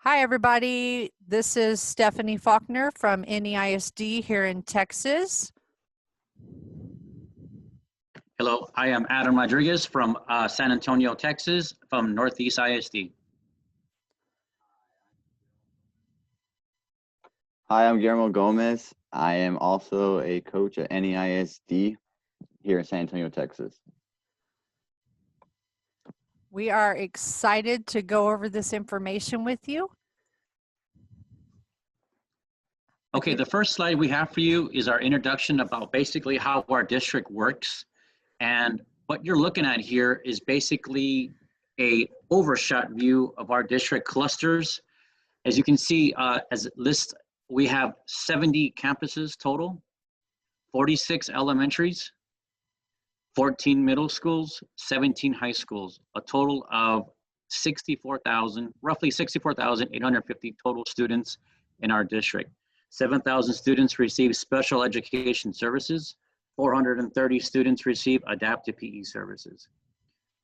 Hi, everybody. This is Stephanie Faulkner from NEISD here in Texas. Hello, I am Adam Rodriguez from San Antonio, Texas, from Northeast ISD. Hi, I'm Guillermo Gomez. I am also a coach at NEISD here in San Antonio, Texas. We are excited to go over this information with you. Okay, the first slide we have for you is our introduction about basically how our district works. And what you're looking at here is basically a overshot view of our district clusters. As you can see, as it lists, we have 70 campuses total, 46 elementaries, 14 middle schools, 17 high schools, a total of 64,000, roughly 64,850 total students in our district. 7,000 students receive special education services. 430 students receive adaptive PE services.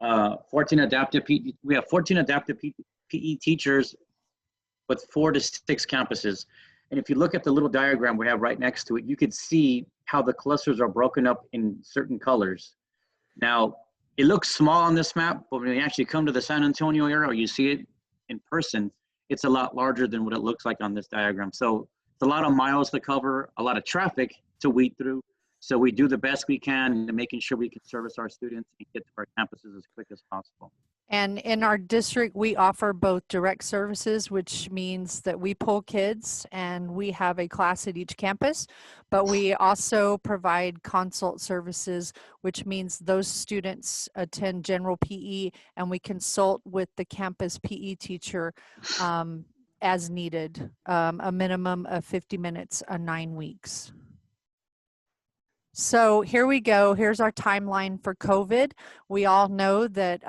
We have 14 adaptive PE teachers with 4 to 6 campuses. And if you look at the little diagram we have right next to it, you could see how the clusters are broken up in certain colors. Now, it looks small on this map, but when you actually come to the San Antonio area or you see it in person, it's a lot larger than what it looks like on this diagram. So it's a lot of miles to cover, a lot of traffic to weed through. So we do the best we can in making sure we can service our students and get to our campuses as quick as possible. And in our district, we offer both direct services, which means that we pull kids and we have a class at each campus, but we also provide consult services, which means those students attend general PE and we consult with the campus PE teacher as needed, a minimum of 50 minutes, 9 weeks. So here we go. Here's our timeline for COVID. We all know that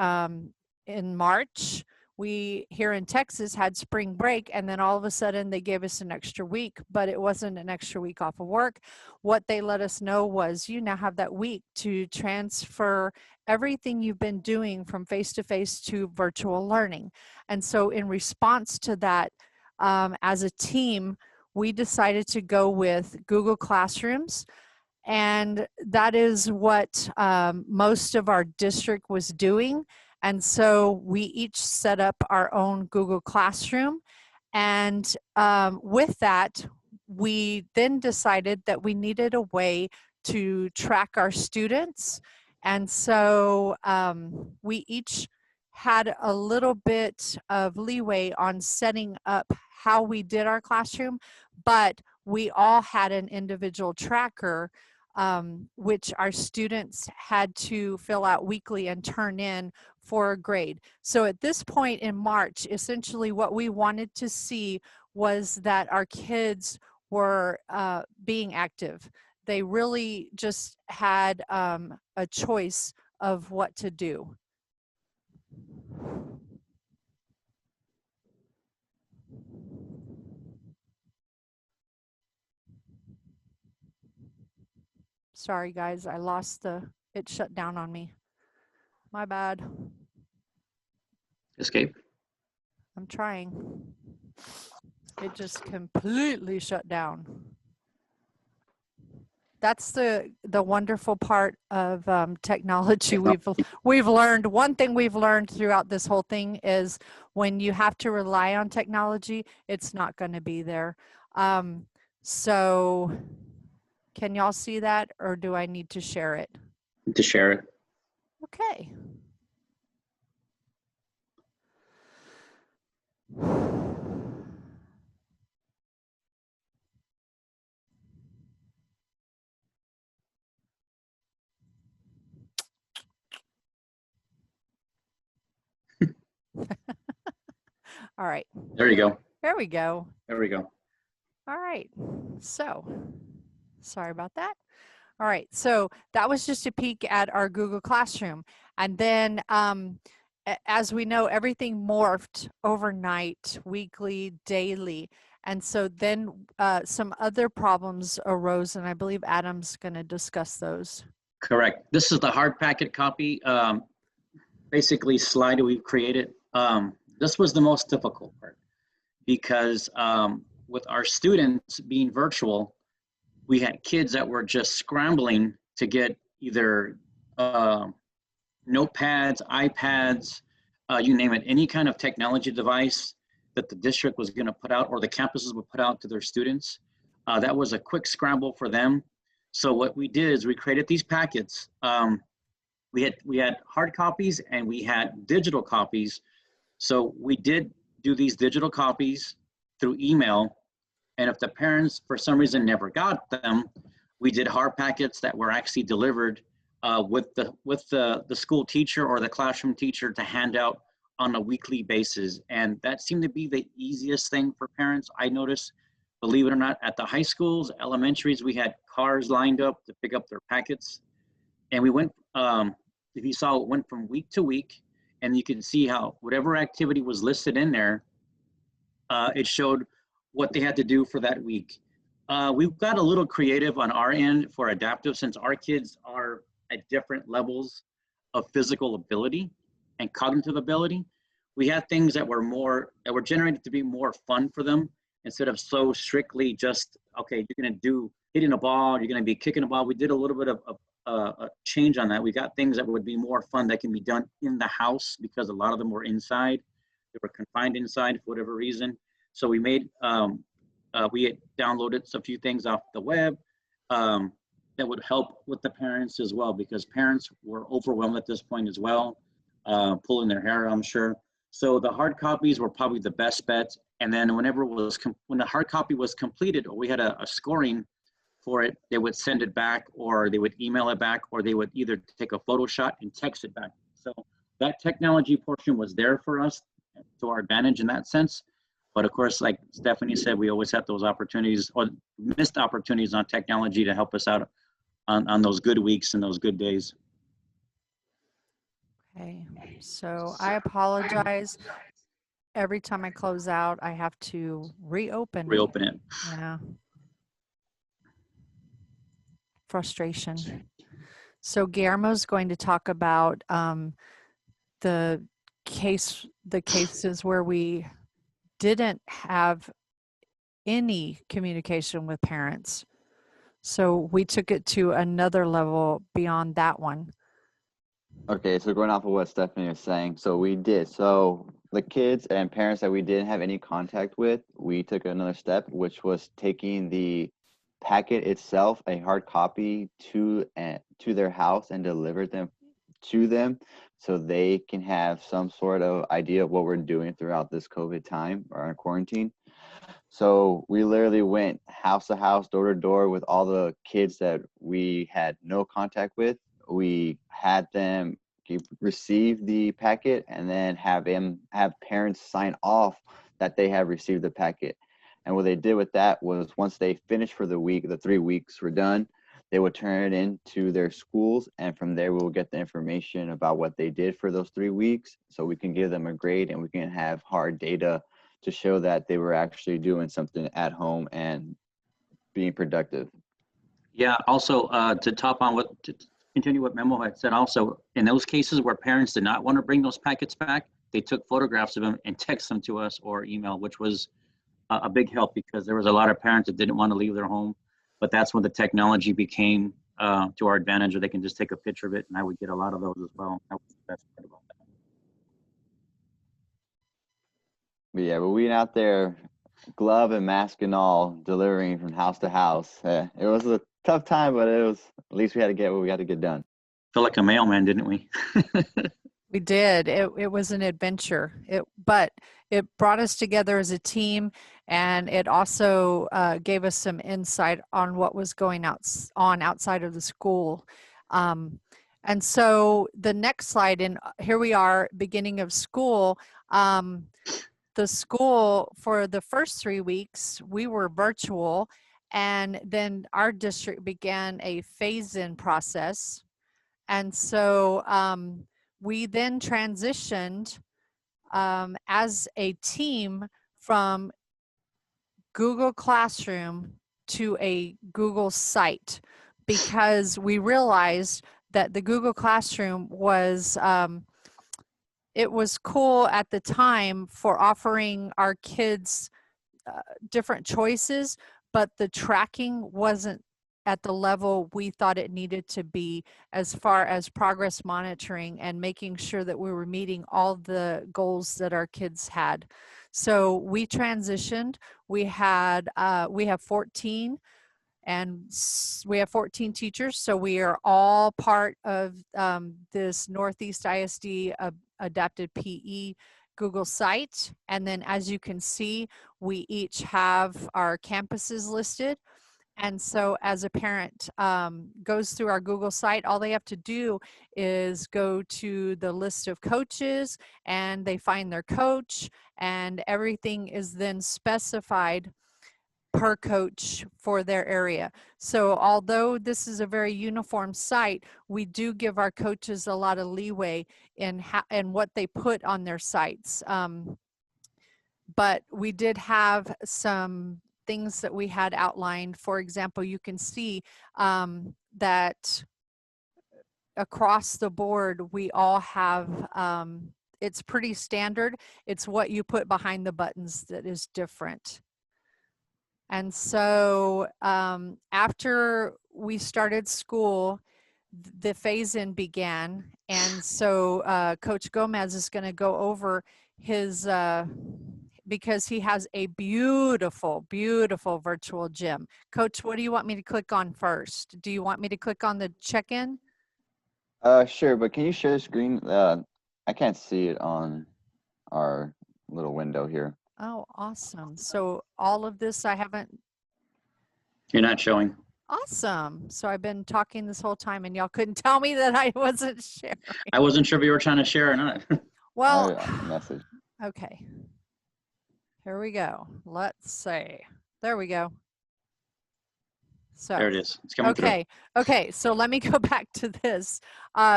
in March, we here in Texas had spring break, and then all of a sudden they gave us an extra week, but it wasn't an extra week off of work. What they let us know was you now have that week to transfer everything you've been doing from face-to-face to virtual learning. And so in response to that, as a team, we decided to go with Google Classrooms. And that is what most of our district was doing. And so we each set up our own Google Classroom. And with that, we then decided that we needed a way to track our students. And so we each had a little bit of leeway on setting up how we did our classroom, but we all had an individual tracker which our students had to fill out weekly and turn in for a grade. So at this point in March, essentially what we wanted to see was that our kids were being active. They really just had a choice of what to do. Sorry guys, I lost it shut down on me. My bad. Escape. I'm trying. It just completely shut down. That's the wonderful part of technology. We've learned, one thing we've learned throughout this whole thing is when you have to rely on technology, it's not going to be there. So can y'all see that, or do I need to share it? To share it. Okay. All right. There you go. There we go. There we go. All right. So, sorry about that. All right. So that was just a peek at our Google Classroom. And then, as we know, everything morphed overnight, weekly, daily. And so then some other problems arose, and I believe Adam's going to discuss those. Correct. This is the hard packet copy, basically slide we've created. This was the most difficult part. because with our students being virtual, we had kids that were just scrambling to get either notepads, iPads, you name it, any kind of technology device that the district was going to put out or the campuses would put out to their students. That was a quick scramble for them. So what we did is we created these packets. We had hard copies and we had digital copies. So we did do these digital copies through email. And if the parents, for some reason, never got them, we did hard packets that were actually delivered with the school teacher or the classroom teacher to hand out on a weekly basis. And that seemed to be the easiest thing for parents. I noticed, believe it or not, at the high schools, elementaries, we had cars lined up to pick up their packets. And we went, if you saw, it went from week to week. And you can see how whatever activity was listed in there, it showed what they had to do for that week. We've got a little creative on our end for adaptive since our kids are at different levels of physical ability and cognitive ability. We had things that were generated to be more fun for them instead of so strictly just, okay, you're gonna do hitting a ball, you're gonna be kicking a ball. We did a little bit of a change on that. We got things that would be more fun that can be done in the house because a lot of them were inside. They were confined inside for whatever reason. So we made, we had downloaded a few things off the web that would help with the parents as well, because parents were overwhelmed at this point as well, pulling their hair, I'm sure. So the hard copies were probably the best bet. And then when the hard copy was completed, or we had a scoring for it, they would send it back, or they would email it back, or they would either take a photo shot and text it back. So that technology portion was there for us to our advantage in that sense. But of course, like Stephanie said, we always have those opportunities or missed opportunities on technology to help us out on those good weeks and those good days. Okay, so I apologize. Every time I close out, I have to reopen. Reopen it. Yeah. Frustration. So Guillermo's going to talk about the cases where we didn't have any communication with parents. So we took it to another level beyond that one. Okay, so going off of what Stephanie was saying, so we did. So the kids and parents that we didn't have any contact with, we took another step, which was taking the packet itself, a hard copy, to their house and delivered them to them so they can have some sort of idea of what we're doing throughout this COVID time or our quarantine. So we literally went house to house, door to door with all the kids that we had no contact with. We had them receive the packet and then have parents sign off that they have received the packet. And what they did with that was once they finished for the week, the 3 weeks were done, they would turn it into their schools. And from there, we will get the information about what they did for those 3 weeks. So we can give them a grade and we can have hard data to show that they were actually doing something at home and being productive. Yeah, also to continue what Memo had said, also in those cases where parents did not want to bring those packets back, they took photographs of them and text them to us or email, which was a big help because there was a lot of parents that didn't want to leave their home. But that's when the technology became to our advantage, or they can just take a picture of it, and I would get a lot of those as well. That was the best part about that. But yeah, but we went out there, glove and mask and all, delivering from house to house. It was a tough time, but it was at least we had to get what we had to get done. Felt like a mailman, didn't we? We did. It was an adventure. But it brought us together as a team, and it also gave us some insight on what was going on outside of the school. And so the next slide, and here we are, beginning of school. The school for the first 3 weeks, we were virtual, and then our district began a phase-in process. And so we then transitioned as a team from Google Classroom to a Google site because we realized that the Google Classroom was it was cool at the time for offering our kids different choices, but the tracking wasn't at the level we thought it needed to be as far as progress monitoring and making sure that we were meeting all the goals that our kids had. So we transitioned. We have 14 and we have 14 teachers. So we are all part of this Northeast ISD adapted PE Google site. And then as you can see, we each have our campuses listed. And so as a parent goes through our Google site, all they have to do is go to the list of coaches and they find their coach, and everything is then specified per coach for their area. So although this is a very uniform site, we do give our coaches a lot of leeway in what they put on their sites. But we did have some things that we had outlined. For example, you can see that across the board, we all have, it's pretty standard. It's what you put behind the buttons that is different. And so after we started school, the phase-in began. And so Coach Gomez is going to go over his, because he has a beautiful, beautiful virtual gym. Coach, what do you want me to click on first? Do you want me to click on the check-in? Sure, but can you share the screen? I can't see it on our little window here. Oh, awesome. So all of this I haven't. You're not showing. Awesome. So I've been talking this whole time and y'all couldn't tell me that I wasn't sharing. I wasn't sure if you were trying to share or not. Well, Message. okay. Here we go. Let's see. There we go. So There it is. It's coming through. Okay. So let me go back to this.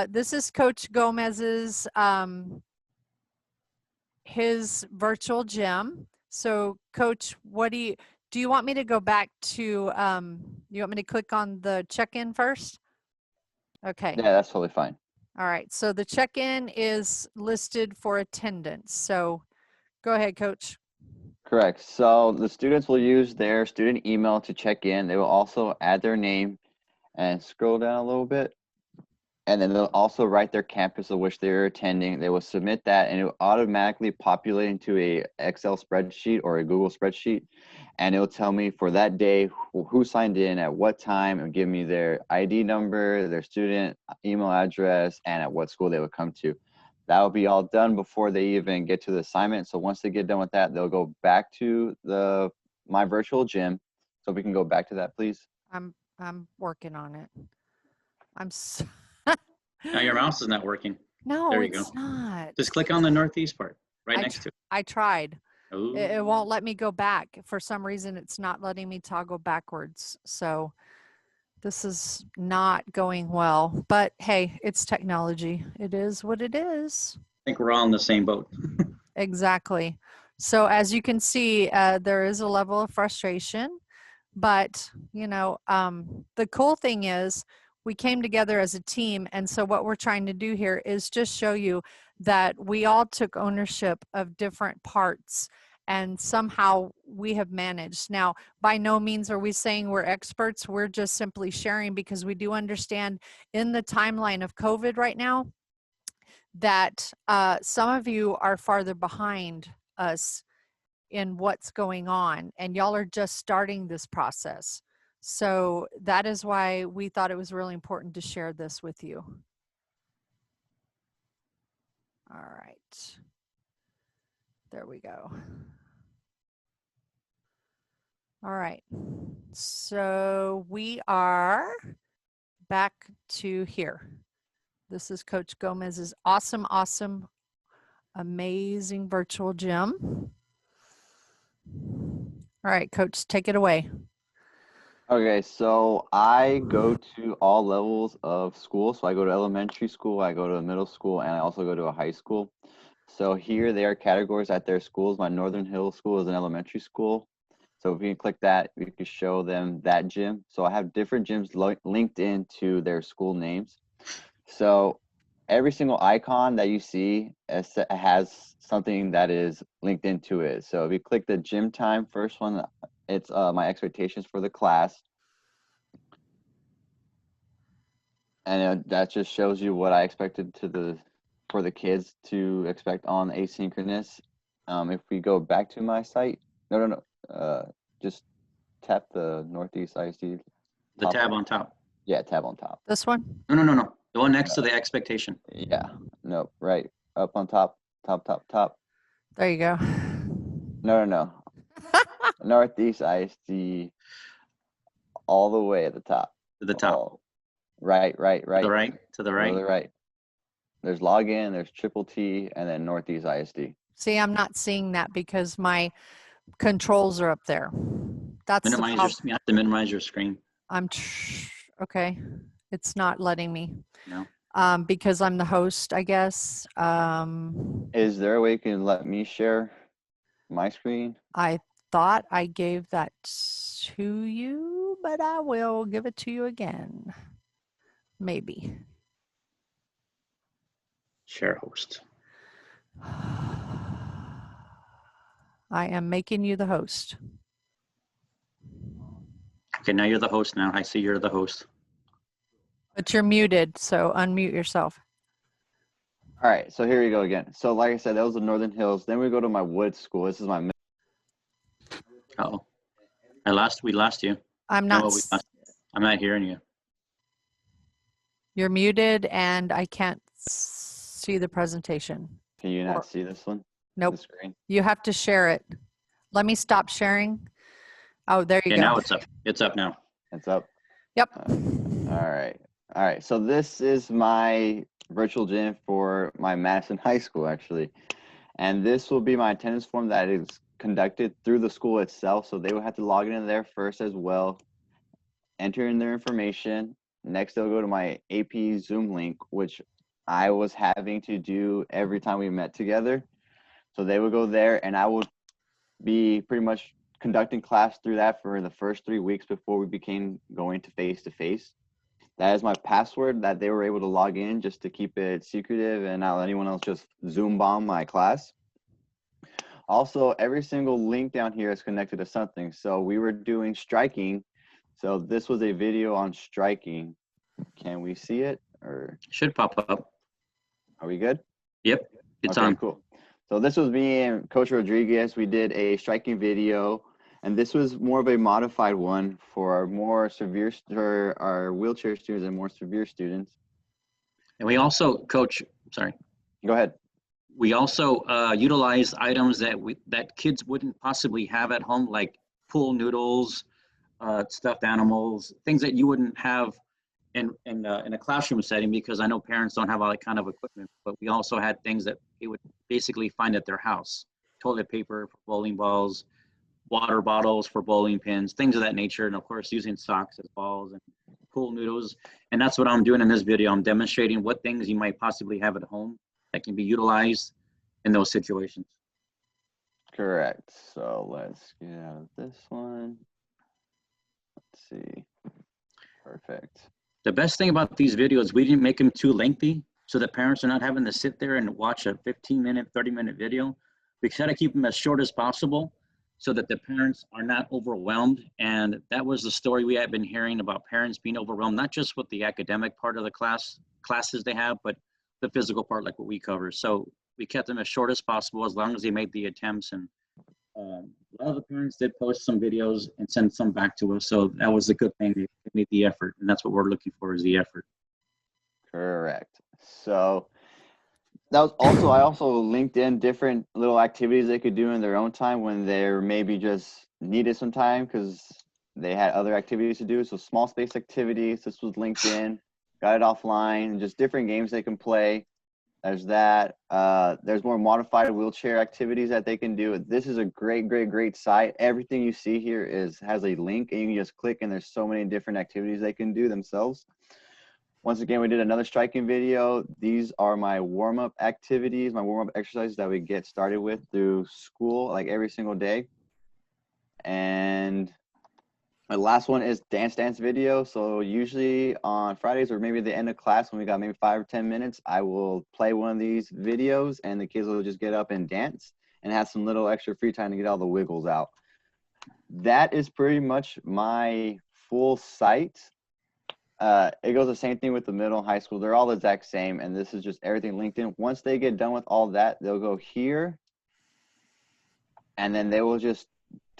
This is Coach Gomez's his virtual gym. So Coach, what do you want me to go back to, you want me to click on the check-in first? Okay. Yeah, that's totally fine. All right. So the check-in is listed for attendance. So go ahead, Coach. Correct. So the students will use their student email to check in. They will also add their name and scroll down a little bit. And then they'll also write their campus of which they're attending. They will submit that and it will automatically populate into a Excel spreadsheet or a Google spreadsheet. And it will tell me for that day who signed in at what time and give me their ID number, their student email address, and at what school they would come to. That will be all done before they even get to the assignment. So once they get done with that, they'll go back to my virtual gym. So we can go back to that, please. I'm working on it. Now your mouse is not working. No, there you it's go. not. Just click on the northeast part right next to it. I tried. Ooh. It won't let me go back. For some reason, it's not letting me toggle backwards. So this is not going well. But hey, it's technology. It is what it is. I think we're all in the same boat. Exactly. So as you can see, there is a level of frustration. But, you know, the cool thing is we came together as a team. And so what we're trying to do here is just show you that we all took ownership of different parts and somehow we have managed. Now, by no means are we saying we're experts. We're just simply sharing because we do understand in the timeline of COVID right now that some of you are farther behind us in what's going on, and y'all are just starting this process. So that is why we thought it was really important to share this with you. All right. There we go. All right. So we are back to here. This is Coach Gomez's awesome, amazing virtual gym. All right, Coach, take it away. Okay, so I go to all levels of school. So I go to elementary school, I go to middle school, and I also go to a high school. So here they are categories at their schools. My Northern Hills School is an elementary school. So if you can click that, you can show them that gym. So I have different gyms linked into their school names. So every single icon that you see has something that is linked into it. So if you click the gym time first one, it's my expectations for the class. And that just shows you what I expected for the kids to expect on asynchronous. If we go back to my site, no, just tap the Northeast ISD. The tab on top. Yeah, tab on top. This one? No. The one next to the expectation. Yeah, no, right up on top. There you go. No. Northeast ISD, all the way at the top. To the top. Oh, right. To the right. To the right. There's login, there's triple T, and then Northeast ISD. See, I'm not seeing that because my controls are up there. That's the problem. You have to minimize your screen. Okay. It's not letting me. No. Because I'm the host, I guess. Is there a way you can let me share my screen? I thought I gave that to you, but I will give it to you again. Maybe. Share host. I am making you the host. Okay, now you're the host now. I see you're the host. But you're muted, so unmute yourself. All right, so here we go again. So like I said, that was the Northern Hills. Then we go to my Wood School. This is my. Uh-oh. We lost you. I'm not. I'm not hearing you. You're muted and I can't see the presentation. Can you not see this one? Nope. The screen? You have to share it. Let me stop sharing. Oh, there you go. Now it's up. It's up now. It's up? Yep. All right. So this is my virtual gym for my Madison High School, actually. And this will be my attendance form that is conducted through the school itself. So they will have to log in there first as well, enter in their information. Next, they'll go to my AP Zoom link, which I was having to do every time we met together. So they would go there, and I would be pretty much conducting class through that for the first 3 weeks before we became going to face-to-face. That is my password that they were able to log in just to keep it secretive and not let anyone else just Zoom bomb my class. Also, every single link down here is connected to something. So we were doing striking. So this was a video on striking. Can we see it? Or should pop up. Are we good? Yep, it's on. Cool. So this was me and Coach Rodriguez. We did a striking video, and this was more of a modified one for our more severe, our wheelchair students and more severe students. And we also, Coach, sorry. Go ahead. We also utilized items that kids wouldn't possibly have at home, like pool noodles, stuffed animals, things that you wouldn't have in a classroom setting, because I know parents don't have all that kind of equipment, but we also had things that they would basically find at their house: toilet paper for bowling balls, water bottles for bowling pins, things of that nature, and of course using socks as balls and pool noodles. And that's what I'm doing in this video. I'm demonstrating what things you might possibly have at home that can be utilized in those situations. Correct. So let's get out of this one. Let's see. Perfect. The best thing about these videos, we didn't make them too lengthy so that parents are not having to sit there and watch a 15-minute, 30-minute video. We try to keep them as short as possible so that the parents are not overwhelmed. And that was the story we had been hearing about parents being overwhelmed, not just with the academic part of the classes they have, but the physical part, like what we cover. So we kept them as short as possible, as long as they made the attempts. And a lot of the parents did post some videos and send some back to us. So that was a good thing. They made the effort, and that's what we're looking for, is the effort. Correct. So that was also, I also linked in different little activities they could do in their own time when they're maybe just needed some time because they had other activities to do. So small space activities, this was linked in, got it offline, just different games they can play. There's that. There's more modified wheelchair activities that they can do. This is a great site. Everything you see here has a link, and you can just click, and there's so many different activities they can do themselves. Once again, we did another striking video. These are my warm-up activities, my warm-up exercises that we get started with through school, like every single day. And My last one is dance video. So usually on Fridays or maybe the end of class when we got maybe 5 or 10 minutes, I will play one of these videos and the kids will just get up and dance and have some little extra free time to get all the wiggles out. That is pretty much my full site. It goes the same thing with the middle and high school. They're all the exact same, and this is just everything linked in. Once they get done with all that, they'll go here, and then they will just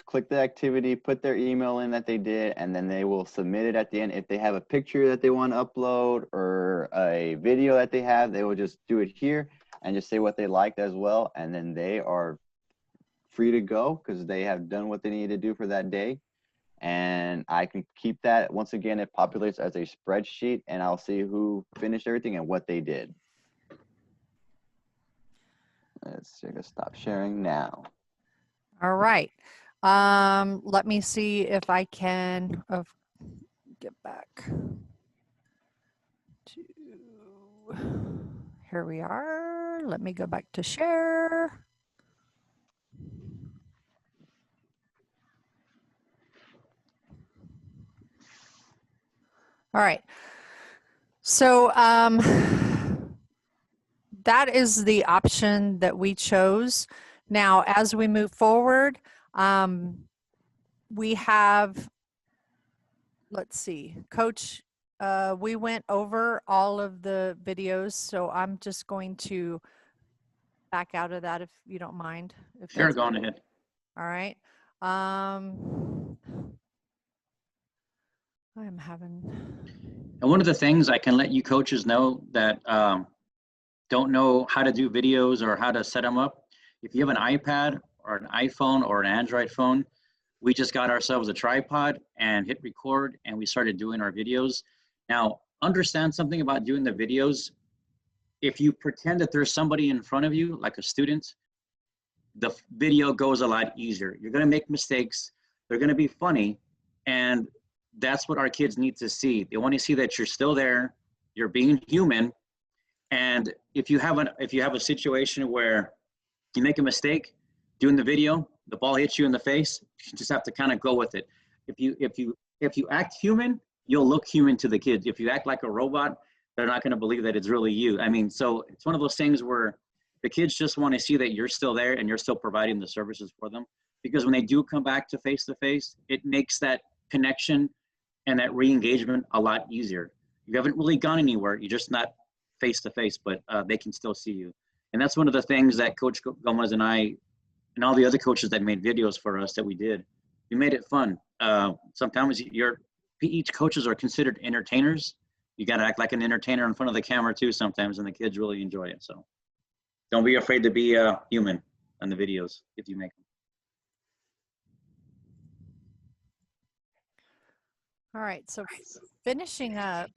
click the activity, put their email in that they did, and then they will submit it at the end. If they have a picture that they want to upload or a video that they have, they will just do it here and just say what they liked as well, and then they are free to go because they have done what they need to do for that day. And I can keep that. Once again, it populates as a spreadsheet, and I'll see who finished everything and what they did. Let's see, I'm gonna stop sharing now. All right. Let me see if I can get back to, here we are. Let me go back to share. All right. So that is the option that we chose. Now, as we move forward, we have, let's see, Coach, we went over all of the videos, so I'm just going to back out of that if you don't mind. Sure, go on ahead. All right. I'm having. And one of the things I can let you coaches know that don't know how to do videos or how to set them up, if you have an iPad or an iPhone or an Android phone, we just got ourselves a tripod and hit record and we started doing our videos. Now, understand something about doing the videos. If you pretend that there's somebody in front of you, like a student, the video goes a lot easier. You're gonna make mistakes, they're gonna be funny, and that's what our kids need to see. They wanna see that you're still there, you're being human, and if you have a situation where you make a mistake doing the video, the ball hits you in the face, you just have to kind of go with it. If you act human, you'll look human to the kids. If you act like a robot, they're not going to believe that it's really you. I mean, so it's one of those things where the kids just want to see that you're still there and you're still providing the services for them. Because when they do come back to face, it makes that connection and that re-engagement a lot easier. You haven't really gone anywhere. You're just not face to face, but they can still see you. And that's one of the things that Coach Gomez and I and all the other coaches that made videos for us that we did. We made it fun. Sometimes each coaches are considered entertainers. You got to act like an entertainer in front of the camera too sometimes, and the kids really enjoy it. So don't be afraid to be human on the videos if you make them. All right, so finishing up.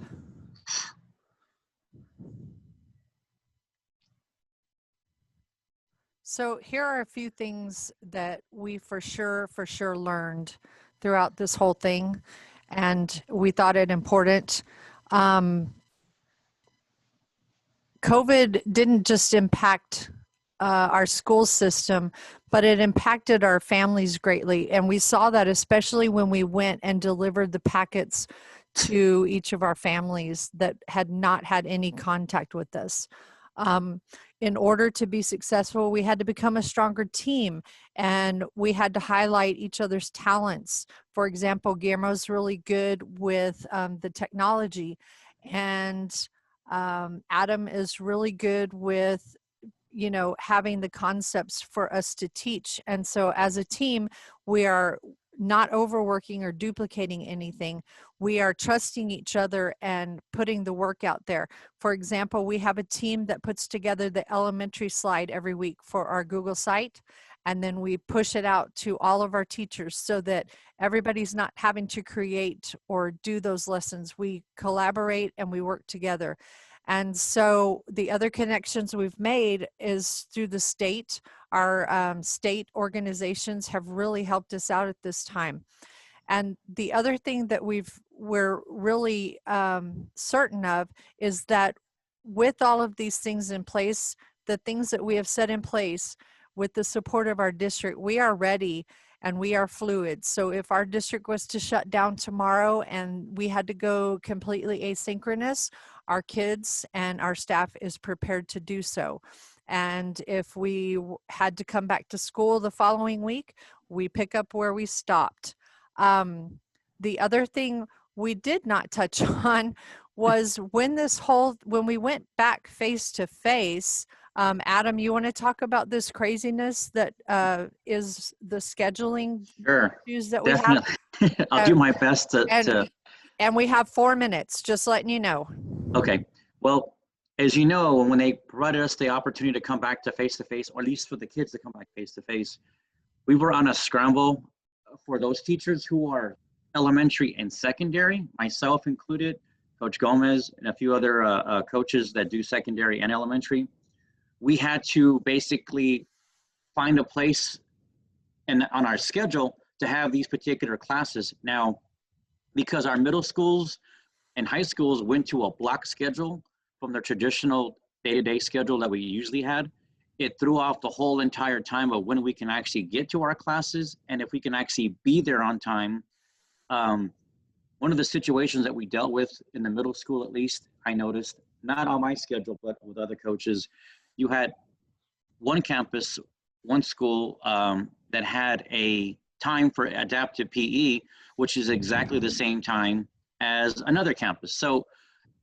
So here are a few things that we for sure learned throughout this whole thing, and we thought it important. COVID didn't just impact our school system, but it impacted our families greatly. And we saw that especially when we went and delivered the packets to each of our families that had not had any contact with us. In order to be successful, we had to become a stronger team, and we had to highlight each other's talents. For example, Guillermo's really good with the technology, and Adam is really good with having the concepts for us to teach. And so as a team, we are not overworking or duplicating anything. We are trusting each other and putting the work out there. For example, we have a team that puts together the elementary slide every week for our Google site, and then we push it out to all of our teachers so that everybody's not having to create or do those lessons. We collaborate and we work together. And so the other connections we've made is through the state. Our state organizations have really helped us out at this time. And the other thing that we're really certain of is that with all of these things in place, the things that we have set in place with the support of our district, we are ready. and we are fluid. So if our district was to shut down tomorrow and we had to go completely asynchronous, our kids and our staff is prepared to do so. And if we had to come back to school the following week, we pick up where we stopped. The other thing we did not touch on was when we went back face to face. Adam, you want to talk about this craziness that is the scheduling Sure, issues that we definitely. have? I'll do my best to. And we have 4 minutes, just letting you know. Okay. Well, as you know, when they provided us the opportunity to come back to face, or at least for the kids to come back face to face, we were on a scramble for those teachers who are elementary and secondary, myself included, Coach Gomez, and a few other coaches that do secondary and elementary. We had to basically find a place on our schedule to have these particular classes. Now, because our middle schools and high schools went to a block schedule from their traditional day-to-day schedule that we usually had, it threw off the whole entire time of when we can actually get to our classes and if we can actually be there on time. One of the situations that we dealt with in the middle school, at least, I noticed, not on my schedule, but with other coaches, you had one campus, one school that had a time for adaptive PE, which is exactly the same time as another campus. So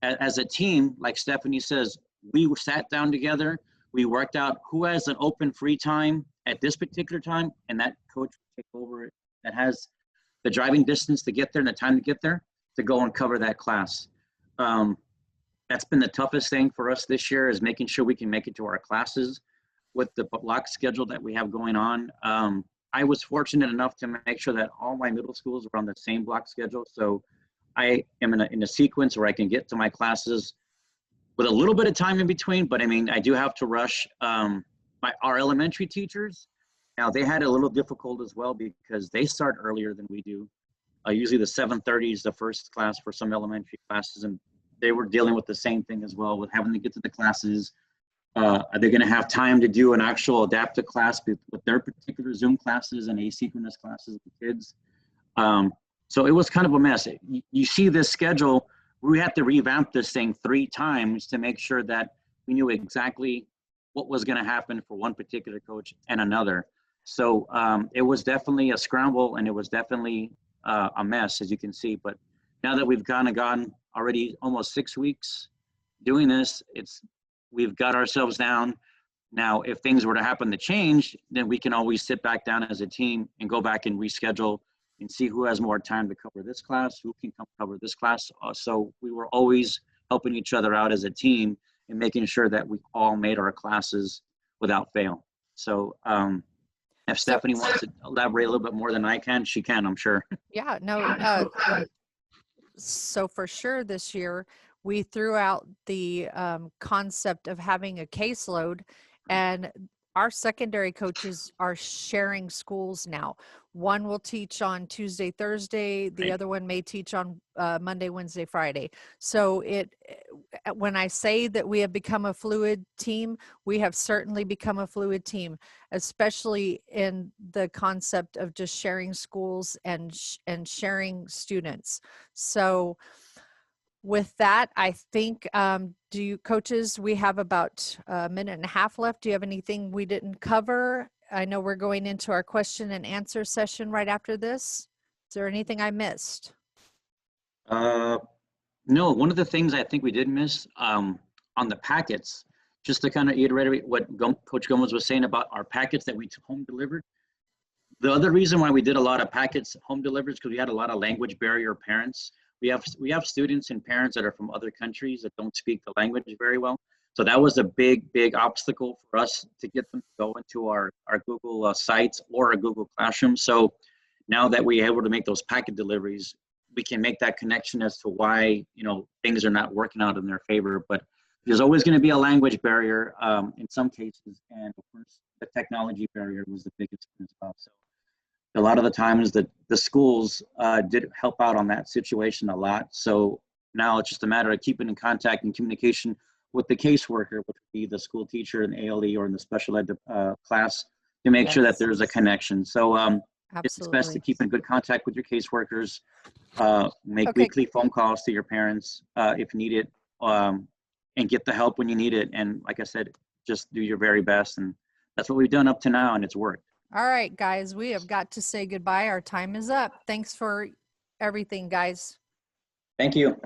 as a team, like Stephanie says, we sat down together, we worked out who has an open free time at this particular time, and that coach will take over it, that has the driving distance to get there and the time to get there to go and cover that class. That's been the toughest thing for us this year, is making sure we can make it to our classes with the block schedule that we have going on. I was fortunate enough to make sure that all my middle schools were on the same block schedule. So I am in a sequence where I can get to my classes with a little bit of time in between, but I mean, I do have to rush. Our elementary teachers, now they had a little difficult as well because they start earlier than we do. Usually the 7:30 is the first class for some elementary classes, and they were dealing with the same thing as well, with having to get to the classes. Are they going to have time to do an actual adaptive class with their particular Zoom classes and asynchronous classes with kids? So it was kind of a mess. You see this schedule, we had to revamp this thing 3 times to make sure that we knew exactly what was going to happen for one particular coach and another. So it was definitely a scramble, and it was definitely a mess, as you can see. But now that we've gone already almost 6 weeks doing this, we've got ourselves down. Now, if things were to happen to change, then we can always sit back down as a team and go back and reschedule and see who has more time to cover this class, who can come cover this class. So we were always helping each other out as a team and making sure that we all made our classes without fail. So if Stephanie wants to elaborate a little bit more than I can, she can, I'm sure. Yeah, no. So for sure this year, we threw out the concept of having a caseload, and our secondary coaches are sharing schools now. One will teach on Tuesday, Thursday. The other one may teach on Monday, Wednesday, Friday. So when I say that we have become a fluid team, we have certainly become a fluid team, especially in the concept of just sharing schools and sharing students. So with that, I think, coaches, we have about a minute and a half left. Do you have anything we didn't cover? I know we're going into our question and answer session right after this. Is there anything I missed? No, one of the things I think we did miss on the packets, just to kind of reiterate what Coach Gomez was saying about our packets that we home delivered. The other reason why we did a lot of packets home delivered is because we had a lot of language barrier parents. We have students and parents that are from other countries that don't speak the language very well. So that was a big obstacle for us to get them to go into our Google Sites or our Google Classroom. So now that we're able to make those packet deliveries, we can make that connection as to why, things are not working out in their favor. But there's always going to be a language barrier in some cases, and of course the technology barrier was the biggest one as well. So a lot of the times the schools did help out on that situation a lot. So now it's just a matter of keeping in contact and communication with the caseworker, which would be the school teacher in ALE or in the special ed class, to make sure that there's a connection. So it's best to Absolutely. keep in good contact with your caseworkers, make Okay. weekly phone calls to your parents if needed, and get the help when you need it. And like I said, just do your very best. And that's what we've done up to now, and it's worked. All right, guys, we have got to say goodbye. Our time is up. Thanks for everything, guys. Thank you.